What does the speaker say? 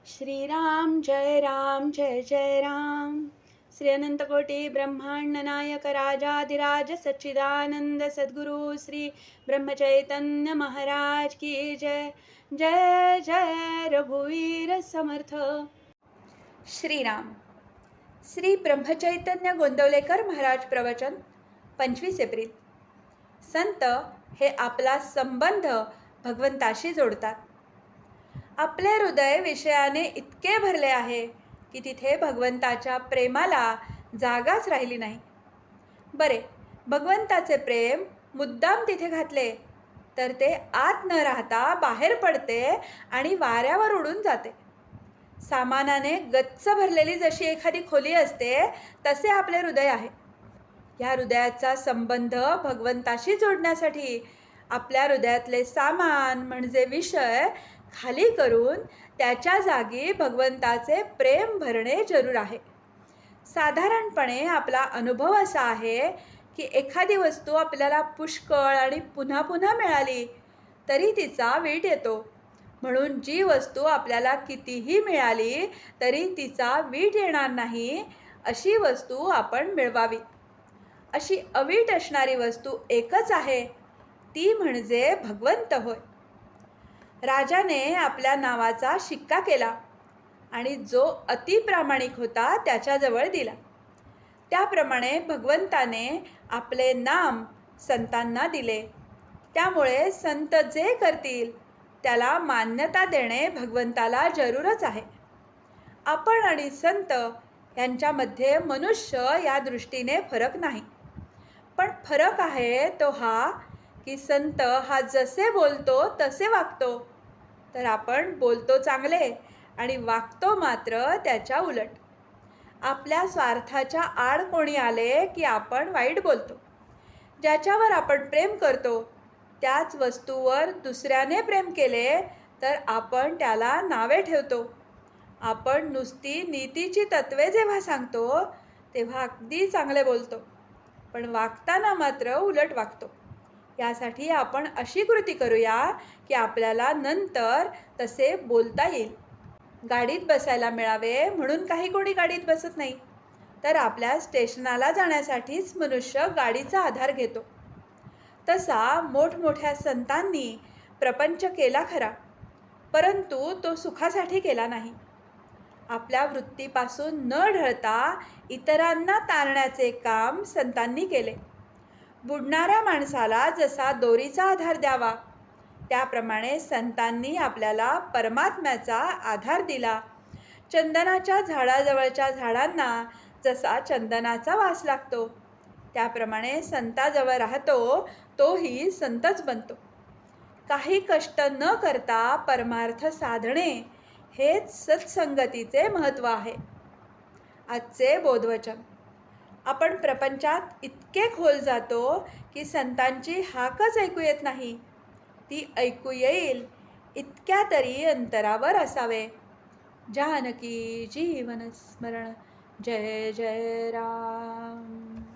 श्रीराम जय जय राम। श्री अनंतकोटी ब्रह्मांड नायक राजाधिराज सच्चिदानंद सद्गुरु श्री ब्रह्मचैतन्य महाराज की जय। जय जय रघुवीर समर्थ। श्रीराम। श्री ब्रह्मचैतन्य गोंदवलेकर महाराज प्रवचन 25 एप्रिल। संत हे आपला संबंध भगवंताशी जोडतात। आपले हृदय विषयाने इतके भरले आहे की तिथे भगवंताच्या प्रेमाला जागाच राहिली नाही। बरे, भगवंताचे प्रेम मुद्दाम तिथे घातले तर ते आत न राहता बाहेर पडते आणि वाऱ्यावर उडून जाते। सामानाने गच्च भरलेली जशी एखादी खोली असते तसे आपले हृदय आहे। या हृदयाचा संबंध भगवंताशी जोडण्यासाठी आपल्या हृदयातले सामान म्हणजे विषय खाली करून त्याच्या जागी भगवंताचे प्रेम भरणे जरूर आहे। साधारणपणे आपला अनुभव असा आहे की एखादी वस्तू आपल्याला पुष्कळ आणि पुन्हा पुन्हा मिळाली तरी तिचा वीट येतो, म्हणून जी वस्तू आपल्याला कितीही मिळाली तरी तिचा वीट येणार नाही अशी वस्तू आपण मिळवावी। अशी अवीट असणारी वस्तू एकच आहे, ती म्हणजे भगवंत होय। राजाने आपल्या नावाचा शिक्का केला आणि जो अतिप्रामाणिक होता त्याच्याजवळ दिला। त्याप्रमाणे भगवंताने आपले नाम संतांना दिले, त्यामुळे संत जे करतील त्याला मान्यता देणे भगवंताला जरूरच आहे। आपण आणि संत यांच्यामध्ये मनुष्य या दृष्टीने फरक नाही, पण फरक आहे तो हा की संत हा जसे बोलतो तसे वागतो, तर आपण बोलतो चांगले आणि वागतो मात्र त्याच्या उलट। आपल्या स्वार्थाच्या आड कोणी आले की आपण वाईट बोलतो। ज्याच्यावर आपण प्रेम करतो त्याच वस्तूवर दुसऱ्याने प्रेम केले तर आपण त्याला नावे ठेवतो। आपण नुसती नीतीची तत्वे जेव्हा सांगतो तेव्हा अगदी चांगले बोलतो, पण वागताना मात्र उलट वागतो। यासाठी आपण अशी कृती करूया की आपल्याला नंतर तसे बोलता येईल। गाडीत बसायला मिळावे म्हणून काही कोणी गाडीत बसत नाही, तर आपल्या स्टेशनाला जाण्यासाठीच मनुष्य गाडीचा आधार घेतो। तसा मोठमोठ्या संतांनी प्रपंच केला खरा, परंतु तो सुखासाठी केला नाही। आपल्या वृत्तीपासून न ढळता इतरांना तारण्याचे काम संतांनी केले। बुडणाऱ्या माणसाला जसा दोरीचा आधार द्यावा त्याप्रमाणे संतांनी आपल्याला परमात्म्याचा आधार दिला। चंदनाच्या झाडाजवळच्या झाडांना जसा चंदनाचा वास लागतो त्याप्रमाणे संताजवळ राहतो तोही संतच बनतो। काही कष्ट न करता परमार्थ साधणे हेच सत्संगतीचे महत्त्व आहे। आजचे बोधवचन। आपण प्रपंचात इतके खोल जातो की संतांची हाकच ऐकू येत नाही, ती ऐकू येईल इतक्या तरी अंतरावर असावे। जानकी जीवन स्मरण। जय जय राम।